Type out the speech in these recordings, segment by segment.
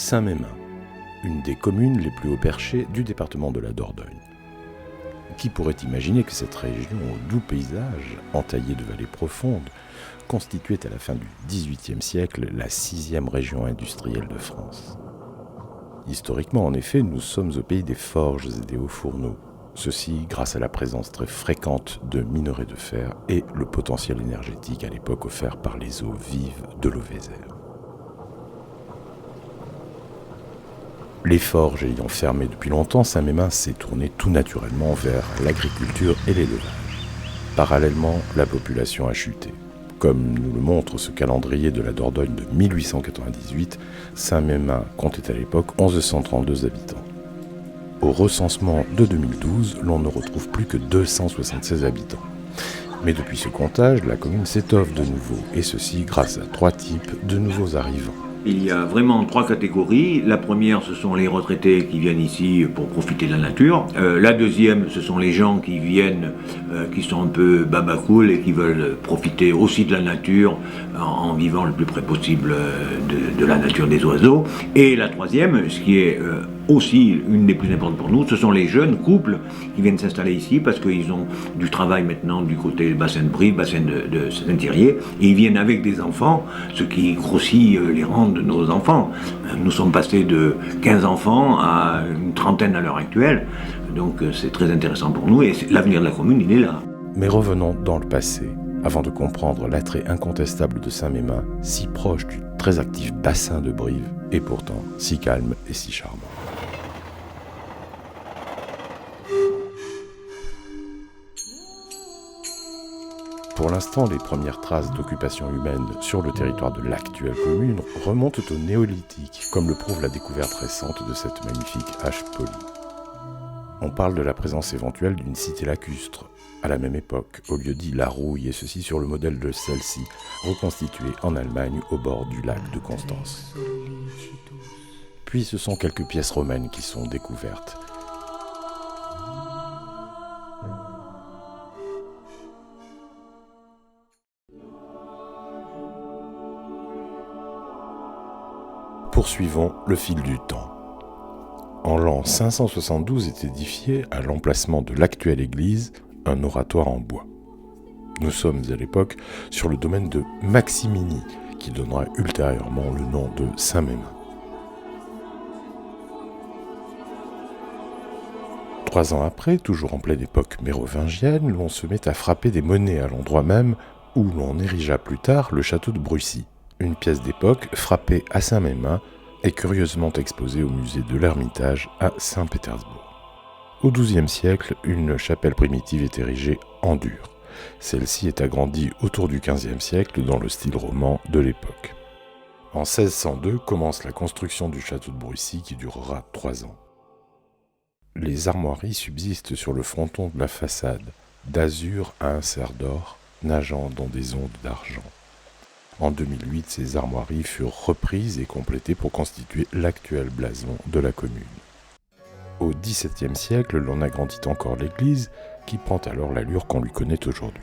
Saint-Mémin, une des communes les plus haut perchées du département de la Dordogne. Qui pourrait imaginer que cette région au doux paysage, entaillée de vallées profondes, constituait à la fin du XVIIIe siècle la 6e région industrielle de France. Historiquement, en effet, nous sommes au pays des forges et des hauts fourneaux. Ceci grâce à la présence très fréquente de minerais de fer et le potentiel énergétique à l'époque offert par les eaux vives de l'Auvézère. Les forges ayant fermé depuis longtemps, Saint-Mémin s'est tourné tout naturellement vers l'agriculture et l'élevage. Parallèlement, la population a chuté. Comme nous le montre ce calendrier de la Dordogne de 1898, Saint-Mémin comptait à l'époque 1132 habitants. Au recensement de 2012, l'on ne retrouve plus que 276 habitants. Mais depuis ce comptage, la commune s'étoffe de nouveau, et ceci grâce à 3 types de nouveaux arrivants. Il y a vraiment 3 catégories. La première, ce sont les retraités qui viennent ici pour profiter de la nature. La deuxième, ce sont les gens qui viennent, qui sont un peu babacool et qui veulent profiter aussi de la nature en vivant le plus près possible de la nature des oiseaux. Et la troisième, ce qui est aussi une des plus importantes pour nous, ce sont les jeunes couples qui viennent s'installer ici parce qu'ils ont du travail maintenant du côté bassin de Brive, bassin de Saint-Thierry, et ils viennent avec des enfants, ce qui grossit les rangs de nos enfants. Nous sommes passés de 15 enfants à une trentaine à l'heure actuelle, donc c'est très intéressant pour nous et l'avenir de la commune, il est là. Mais revenons dans le passé, avant de comprendre l'attrait incontestable de Saint-Mémin, si proche du très actif bassin de Brive, et pourtant si calme et si charmant. Pour l'instant, les premières traces d'occupation humaine sur le territoire de l'actuelle commune remontent au néolithique, comme le prouve la découverte récente de cette magnifique hache polie. On parle de la présence éventuelle d'une cité lacustre, à la même époque, au lieu-dit La Rouille, et ceci sur le modèle de celle-ci, reconstituée en Allemagne au bord du lac de Constance. Puis ce sont quelques pièces romaines qui sont découvertes. Poursuivons le fil du temps. En l'an 572 est édifié, à l'emplacement de l'actuelle église, un oratoire en bois. Nous sommes à l'époque sur le domaine de Maximini, qui donnera ultérieurement le nom de Saint-Mémin. 3 ans après, toujours en pleine époque mérovingienne, l'on se met à frapper des monnaies à l'endroit même où l'on érigea plus tard le château de Brussy. Une pièce d'époque frappée à Saint-Mémin est curieusement exposée au musée de l'Ermitage à Saint-Pétersbourg. Au XIIe siècle, une chapelle primitive est érigée en dur. Celle-ci est agrandie autour du XVe siècle dans le style roman de l'époque. En 1602 commence la construction du château de Brussy qui durera 3 ans. Les armoiries subsistent sur le fronton de la façade, d'azur à un cerf d'or, nageant dans des ondes d'argent. En 2008, ces armoiries furent reprises et complétées pour constituer l'actuel blason de la commune. Au XVIIe siècle, l'on agrandit encore l'église, qui prend alors l'allure qu'on lui connaît aujourd'hui.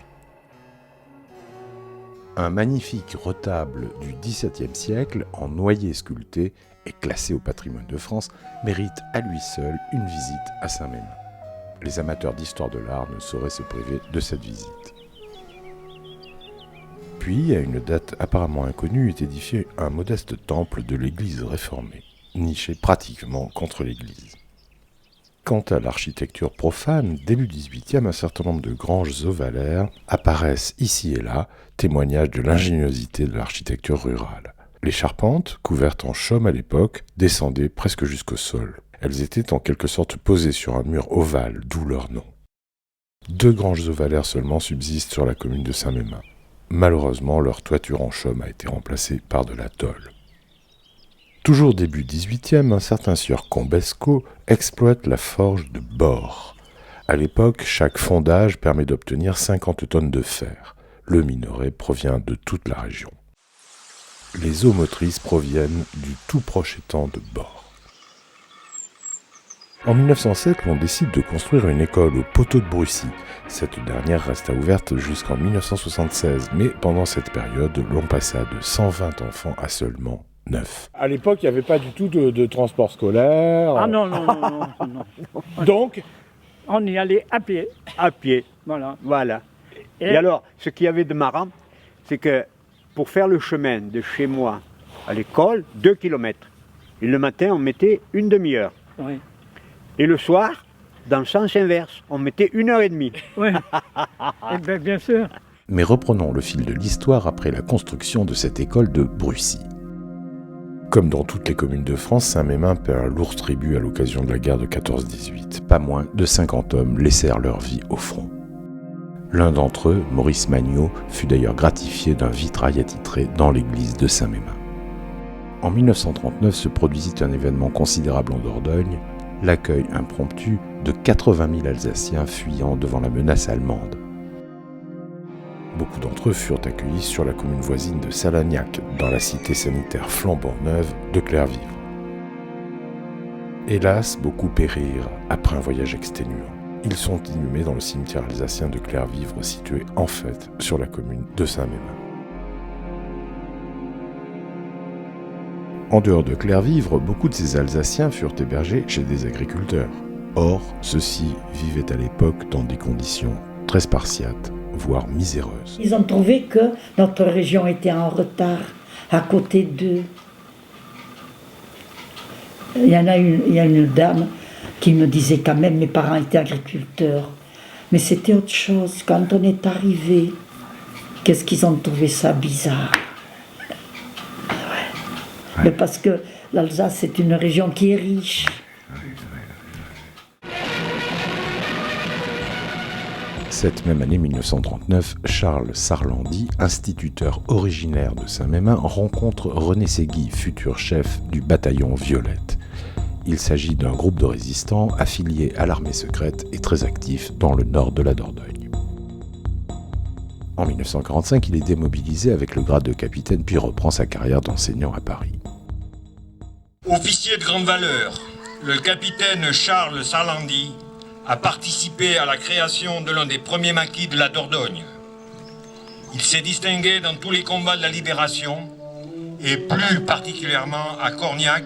Un magnifique retable du XVIIe siècle, en noyer sculpté et classé au patrimoine de France, mérite à lui seul une visite à Saint-Mémin. Les amateurs d'histoire de l'art ne sauraient se priver de cette visite. Puis, à une date apparemment inconnue, est édifié un modeste temple de l'église réformée, niché pratiquement contre l'église. Quant à l'architecture profane, début XVIIIe, un certain nombre de granges ovalaires apparaissent ici et là, témoignage de l'ingéniosité de l'architecture rurale. Les charpentes, couvertes en chaume à l'époque, descendaient presque jusqu'au sol. Elles étaient en quelque sorte posées sur un mur ovale, d'où leur nom. 2 granges ovalaires seulement subsistent sur la commune de Saint-Mémin. Malheureusement, leur toiture en chaume a été remplacée par de la tôle. Toujours début XVIIIe, un certain sieur Combesco exploite la forge de Bord. À l'époque, chaque fondage permet d'obtenir 50 tonnes de fer. Le minerai provient de toute la région. Les eaux motrices proviennent du tout proche étang de Bord. En 1907, l'on décide de construire une école au poteau de Brussy. Cette dernière resta ouverte jusqu'en 1976, mais pendant cette période, l'on passa de 120 enfants à seulement 1939. À l'époque, il n'y avait pas du tout de transport scolaire. Ah non, non, non, non, non. Donc, On y allait à pied. À pied, Voilà. voilà. Et alors, ce qu'il y avait de marrant, c'est que pour faire le chemin de chez moi à l'école, 2 kilomètres. Et le matin, on mettait une demi-heure. Oui. Et le soir, dans le sens inverse, on mettait 1h30. Oui. Eh bien, bien sûr. Mais reprenons le fil de l'histoire après la construction de cette école de Brucy. Comme dans toutes les communes de France, Saint-Mémin paie un lourd tribut à l'occasion de la guerre de 14-18. Pas moins de 50 hommes laissèrent leur vie au front. L'un d'entre eux, Maurice Magnaud, fut d'ailleurs gratifié d'un vitrail attitré dans l'église de Saint-Mémin. En 1939 se produisit un événement considérable en Dordogne, l'accueil impromptu de 80 000 Alsaciens fuyant devant la menace allemande. Beaucoup d'entre eux furent accueillis sur la commune voisine de Salagnac, dans la cité sanitaire flambant neuve de Clervivre. Hélas, beaucoup périrent après un voyage exténuant. Ils sont inhumés dans le cimetière alsacien de Clervivre, situé en fait sur la commune de Saint-Mémin. En dehors de Clervivre, beaucoup de ces Alsaciens furent hébergés chez des agriculteurs. Or, ceux-ci vivaient à l'époque dans des conditions très spartiates, voire miséreuses. Ils ont trouvé que notre région était en retard à côté d'eux. Il y a une dame qui me disait quand même, mes parents étaient agriculteurs. Mais c'était autre chose. Quand on est arrivé, qu'est-ce qu'ils ont trouvé ça bizarre. Ouais. Mais parce que l'Alsace, c'est une région qui est riche. Cette même année 1939, Charles Sarlandy, instituteur originaire de Saint-Mémin, rencontre René Ségui, futur chef du bataillon Violette. Il s'agit d'un groupe de résistants affiliés à l'armée secrète et très actif dans le nord de la Dordogne. En 1945, il est démobilisé avec le grade de capitaine puis reprend sa carrière d'enseignant à Paris. Officier de grande valeur, le capitaine Charles Sarlandy a participé à la création de l'un des premiers maquis de la Dordogne. Il s'est distingué dans tous les combats de la libération et plus particulièrement à Corniac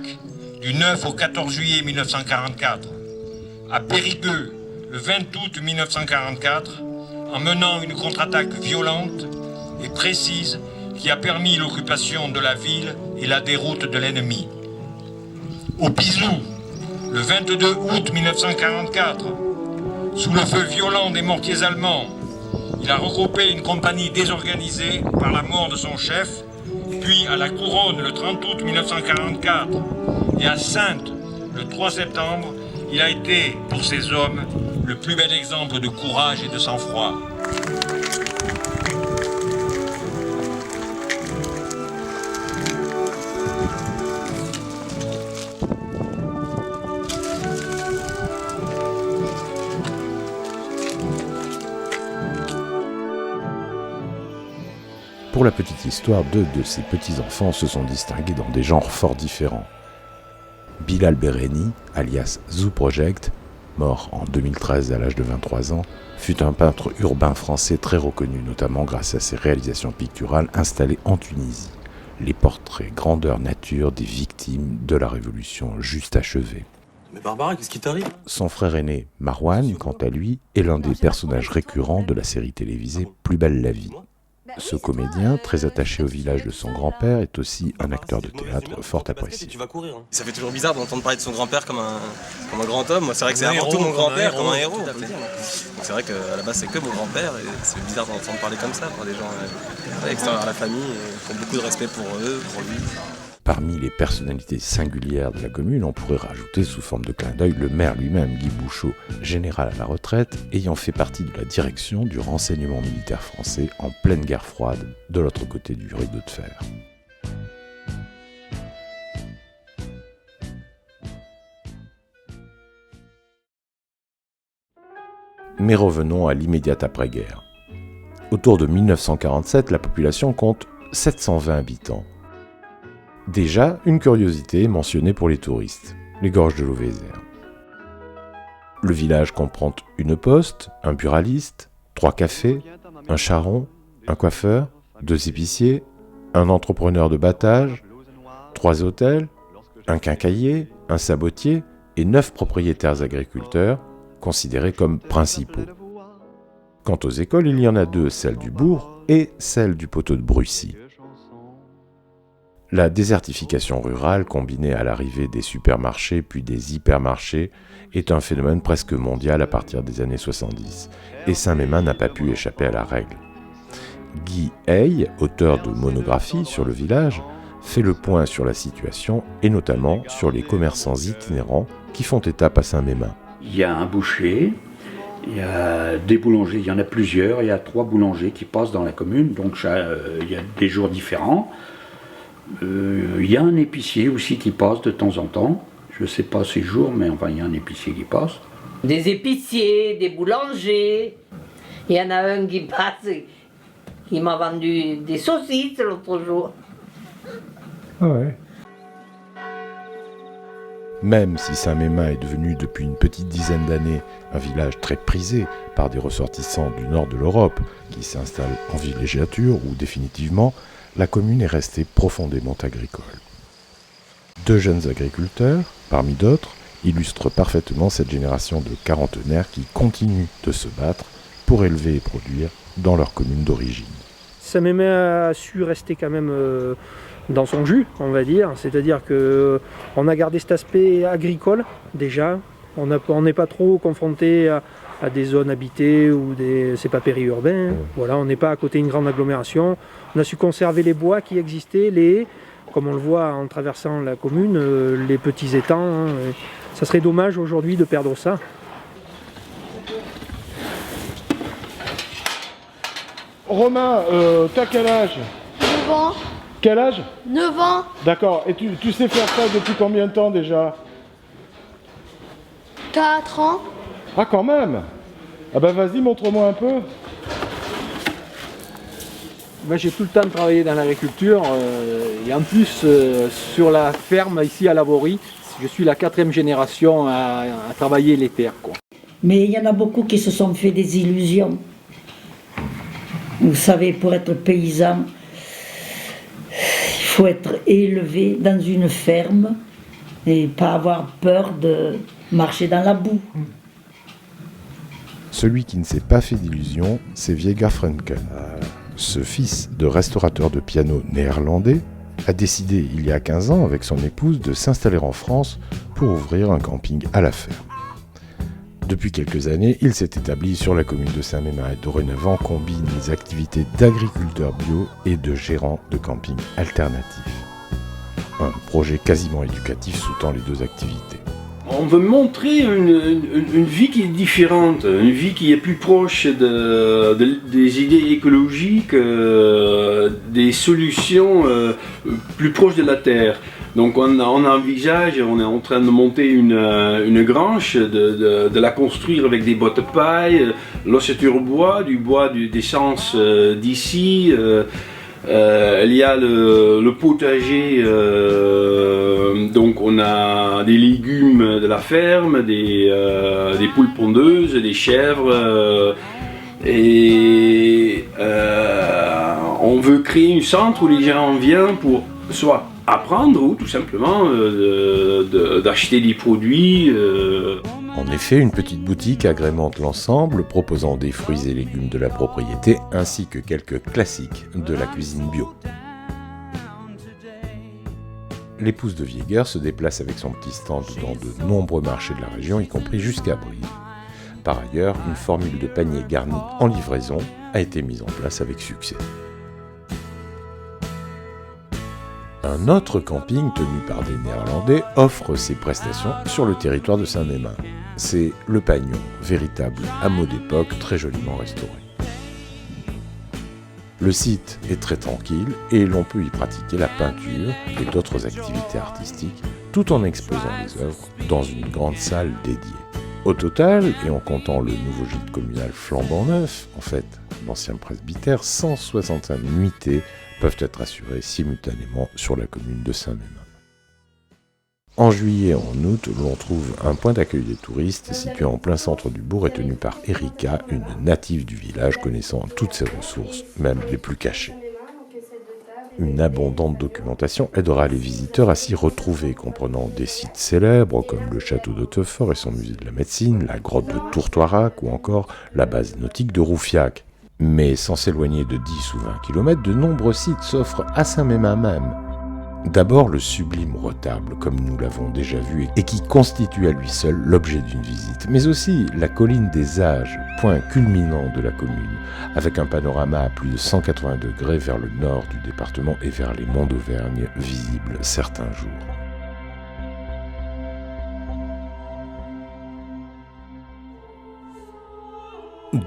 du 9 au 14 juillet 1944, à Périgueux le 20 août 1944, en menant une contre-attaque violente et précise qui a permis l'occupation de la ville et la déroute de l'ennemi. Au Pizou, le 22 août 1944, sous le feu violent des mortiers allemands, il a regroupé une compagnie désorganisée par la mort de son chef, puis à la Couronne le 30 août 1944 et à Saintes le 3 septembre, il a été, pour ces hommes, le plus bel exemple de courage et de sang-froid. Pour la petite histoire, 2 de ses petits-enfants se sont distingués dans des genres fort différents. Bilal Bereni, alias Zoo Project, mort en 2013 à l'âge de 23 ans, fut un peintre urbain français très reconnu, notamment grâce à ses réalisations picturales installées en Tunisie, les portraits grandeur nature des victimes de la Révolution juste achevée. Mais Barbara, qu'est-ce qui t'arrive ? Son frère aîné, Marwan, quant à lui, est l'un des personnages récurrents de la série télévisée Plus belle la vie. Ce comédien, très attaché au village de son grand-père, est aussi un acteur de théâtre fort apprécié. Ça fait toujours bizarre d'entendre parler de son grand-père comme un grand homme. Moi, c'est vrai que c'est avant tout mon grand-père, comme un héros. Donc c'est vrai qu'à la base, c'est que mon grand-père. Et c'est bizarre d'entendre parler comme ça par des gens extérieurs à la famille, qui ont beaucoup de respect pour eux, pour lui. Parmi les personnalités singulières de la commune, on pourrait rajouter sous forme de clin d'œil le maire lui-même, Guy Bouchot, général à la retraite, ayant fait partie de la direction du renseignement militaire français en pleine guerre froide, de l'autre côté du rideau de fer. Mais revenons à l'immédiate après-guerre. Autour de 1947, la population compte 720 habitants. Déjà, une curiosité est mentionnée pour les touristes, les gorges de l'Auvézère. Le village comprend une poste, un buraliste, 3 cafés, un charron, un coiffeur, 2 épiciers, un entrepreneur de battage, 3 hôtels, un quincaillier, un sabotier et 9 propriétaires agriculteurs considérés comme principaux. Quant aux écoles, il y en a 2, celle du bourg et celle du poteau de Brucy. La désertification rurale, combinée à l'arrivée des supermarchés puis des hypermarchés, est un phénomène presque mondial à partir des années 70, et Saint-Mémin n'a pas pu échapper à la règle. Guy Hey, auteur de monographies sur le village, fait le point sur la situation et notamment sur les commerçants itinérants qui font étape à Saint-Mémin. Il y a un boucher, il y a des boulangers, il y en a plusieurs, il y a 3 boulangers qui passent dans la commune, donc il y a des jours différents. Il y a un épicier aussi qui passe de temps en temps, je ne sais pas ces jours, mais enfin il y a un épicier qui passe. Des épiciers, des boulangers, il y en a un qui passe, qui m'a vendu des saucisses l'autre jour. Ah ouais. Même si Saint-Mémin est devenu depuis une petite dizaine d'années un village très prisé par des ressortissants du nord de l'Europe qui s'installent en villégiature ou définitivement, la commune est restée profondément agricole. 2 jeunes agriculteurs, parmi d'autres, illustrent parfaitement cette génération de quarantenaires qui continuent de se battre pour élever et produire dans leur commune d'origine. Saint-Mémin a su rester quand même dans son jus, on va dire. C'est-à-dire qu'on a gardé cet aspect agricole déjà. On n'est pas trop confronté à des zones habitées ou c'est pas périurbain. Voilà, on n'est pas à côté d'une grande agglomération. On a su conserver les bois qui existaient, les haies, comme on le voit en traversant la commune, les petits étangs. Ça serait dommage aujourd'hui de perdre ça. Romain, t'as quel âge? 9 ans. Quel âge? 9 ans. D'accord, et tu sais faire ça depuis combien de temps déjà? 4 ans. Ah quand même. Ah bah vas-y, montre-moi un peu. Moi j'ai tout le temps travaillé dans l'agriculture et en plus sur la ferme ici à Lavorie, je suis la 4e génération à travailler les terres, quoi. Mais il y en a beaucoup qui se sont fait des illusions. Vous savez, pour être paysan, il faut être élevé dans une ferme et pas avoir peur de marcher dans la boue. Celui qui ne s'est pas fait d'illusions, c'est Viegar Frenkel. Ce fils de restaurateur de piano néerlandais a décidé il y a 15 ans avec son épouse de s'installer en France pour ouvrir un camping à la ferme. Depuis quelques années, il s'est établi sur la commune de Saint-Mémin et dorénavant combine les activités d'agriculteur bio et de gérant de camping alternatif. Un projet quasiment éducatif sous-tend les 2 activités. On veut montrer une vie qui est différente, une vie qui est plus proche des idées écologiques, des solutions plus proches de la terre. Donc on envisage, on est en train de monter une grange, de la construire avec des bottes de paille, l'ossature bois, du bois d'essence d'ici. Il y a le potager, donc on a des légumes de la ferme, des poules pondeuses, des chèvres, et on veut créer un centre où les gens viennent pour soit apprendre ou tout simplement d'acheter des produits. En effet, une petite boutique agrémente l'ensemble, proposant des fruits et légumes de la propriété, ainsi que quelques classiques de la cuisine bio. L'épouse de Viegar se déplace avec son petit stand dans de nombreux marchés de la région, y compris jusqu'à Brive. Par ailleurs, une formule de panier garni en livraison a été mise en place avec succès. Un autre camping tenu par des Néerlandais offre ses prestations sur le territoire de Saint-Mémin. C'est le Pagnon, véritable hameau d'époque très joliment restauré. Le site est très tranquille et l'on peut y pratiquer la peinture et d'autres activités artistiques tout en exposant les œuvres dans une grande salle dédiée. Au total, et en comptant le nouveau gîte communal flambant neuf, en fait l'ancien presbytère, 165 nuitées peuvent être assurées simultanément sur la commune de Saint-Mémin. En juillet et en août, l'on trouve un point d'accueil des touristes situé en plein centre du bourg et tenu par Erika, une native du village connaissant toutes ses ressources, même les plus cachées. Une abondante documentation aidera les visiteurs à s'y retrouver, comprenant des sites célèbres comme le château d'Hautefort et son musée de la médecine, la grotte de Tourtoirac ou encore la base nautique de Roufiac. Mais sans s'éloigner de 10 ou 20 km, de nombreux sites s'offrent à Saint-Mémin même. D'abord le sublime retable, comme nous l'avons déjà vu, et qui constitue à lui seul l'objet d'une visite, mais aussi la colline des Âges, point culminant de la commune, avec un panorama à plus de 180 degrés vers le nord du département et vers les monts d'Auvergne, visibles certains jours.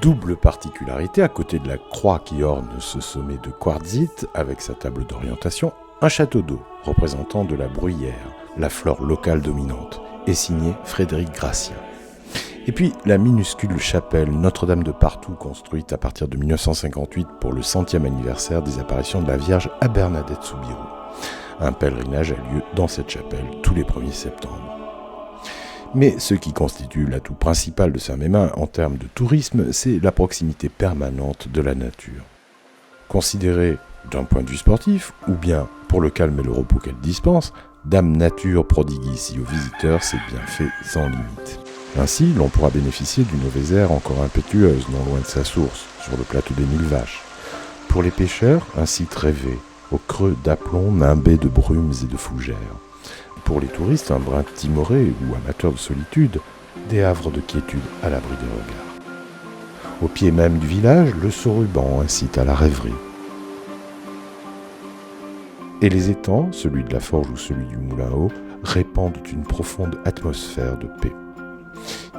Double particularité, à côté de la croix qui orne ce sommet de quartzite, avec sa table d'orientation, un château d'eau représentant de la bruyère, la flore locale dominante, est signé Frédéric Gracien. Et puis la minuscule chapelle Notre-Dame de Partout, construite à partir de 1958 pour le 100e anniversaire des apparitions de la Vierge à Bernadette-Soubirous. Un pèlerinage a lieu dans cette chapelle tous les 1er septembre. Mais ce qui constitue l'atout principal de Saint-Mémin en termes de tourisme, c'est la proximité permanente de la nature. Considérée d'un point de vue sportif, ou bien pour le calme et le repos qu'elle dispense, Dame Nature prodigue ici aux visiteurs ses bienfaits sans limite. Ainsi, l'on pourra bénéficier d'une eau Vézère encore impétueuse, non loin de sa source, sur le plateau des 1000 Vaches. Pour les pêcheurs, un site rêvé, au creux d'aplomb nimbé de brumes et de fougères. Pour les touristes, un brin timoré ou amateur de solitude, des havres de quiétude à l'abri des regards. Au pied même du village, le Sauruban incite à la rêverie. Et les étangs, celui de la forge ou celui du moulin à eau, répandent une profonde atmosphère de paix.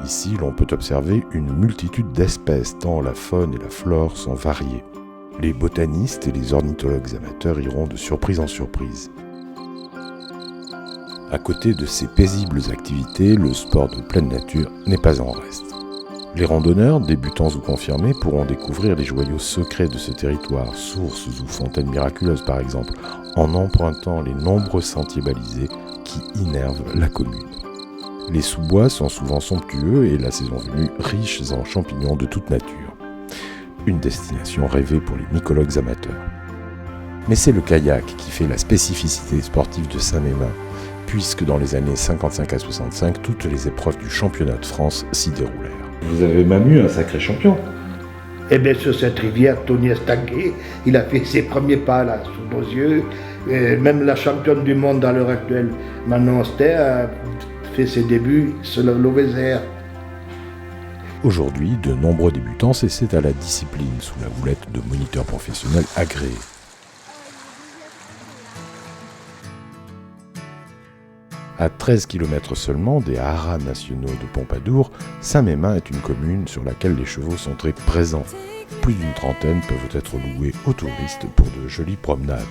Ici, l'on peut observer une multitude d'espèces, tant la faune et la flore sont variées. Les botanistes et les ornithologues amateurs iront de surprise en surprise. À côté de ces paisibles activités, le sport de pleine nature n'est pas en reste. Les randonneurs, débutants ou confirmés, pourront découvrir les joyaux secrets de ce territoire, sources ou fontaines miraculeuses par exemple, en empruntant les nombreux sentiers balisés qui innervent la commune. Les sous-bois sont souvent somptueux et la saison venue, riches en champignons de toute nature. Une destination rêvée pour les mycologues amateurs. Mais c'est le kayak qui fait la spécificité sportive de Saint-Mémin, puisque dans les années 55 à 65, toutes les épreuves du championnat de France s'y déroulèrent. Vous avez même eu un sacré champion. Eh bien, sur cette rivière, Tony Estanguet, il a fait ses premiers pas là, sous nos yeux. Et même la championne du monde à l'heure actuelle, Manon Oster, a fait ses débuts sur l'eau Vézère. Aujourd'hui, de nombreux débutants s'essaient à la discipline sous la houlette de moniteurs professionnels agréés. À 13 km seulement des haras nationaux de Pompadour, Saint-Mémin est une commune sur laquelle les chevaux sont très présents. Plus d'une trentaine peuvent être loués aux touristes pour de jolies promenades.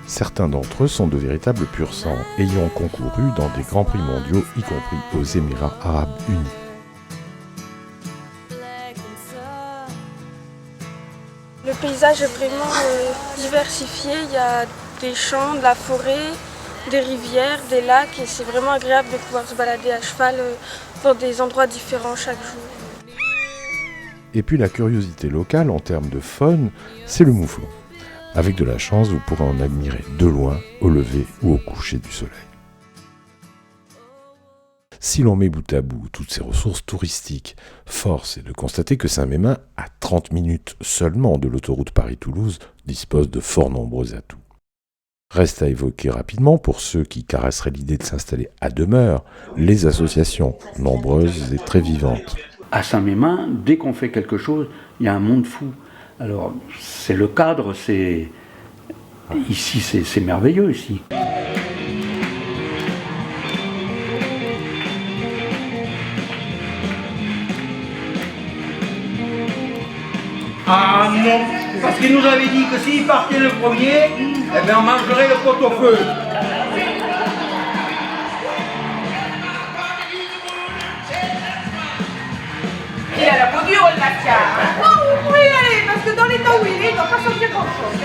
Certains d'entre eux sont de véritables pur-sang, ayant concouru dans des grands prix mondiaux, y compris aux Émirats arabes unis. Le paysage est vraiment diversifié, il y a des champs, de la forêt, des rivières, des lacs et c'est vraiment agréable de pouvoir se balader à cheval dans des endroits différents chaque jour. Et puis la curiosité locale en termes de faune, c'est le mouflon. Avec de la chance, vous pourrez en admirer de loin, au lever ou au coucher du soleil. Si l'on met bout à bout toutes ces ressources touristiques, force est de constater que Saint-Mémin, à 30 minutes seulement de l'autoroute Paris-Toulouse, dispose de fort nombreux atouts. Reste à évoquer rapidement, pour ceux qui caresseraient l'idée de s'installer à demeure, les associations, nombreuses et très vivantes. À Saint-Mémin, dès qu'on fait quelque chose, il y a un monde fou. Alors, c'est le cadre, ici, c'est merveilleux, ici. Ah non, parce qu'il nous avait dit que s'il partait le premier, eh bien on mangerait le pot-au-feu. Il a la peau dure, le Mathia. Oh, vous pouvez y aller, parce que dans les temps où il est, il ne va pas sortir grand-chose.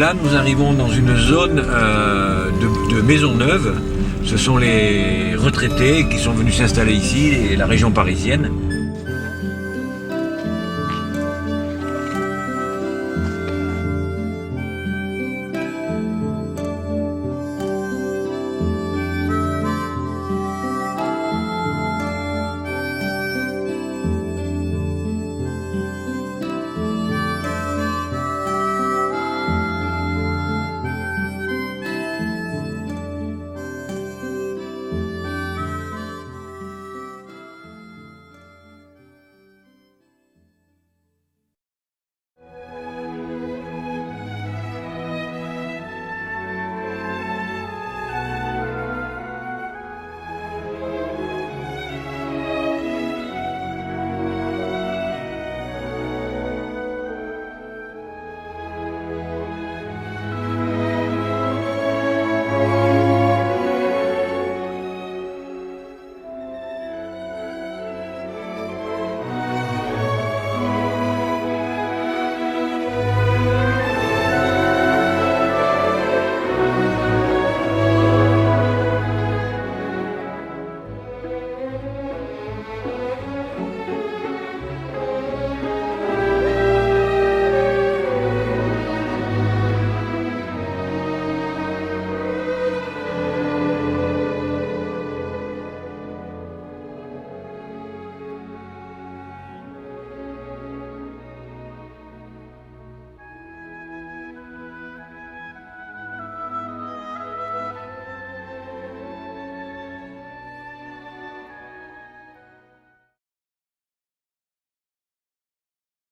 Là, nous arrivons dans une zone de maisons neuves. Ce sont les retraités qui sont venus s'installer ici, et la région parisienne.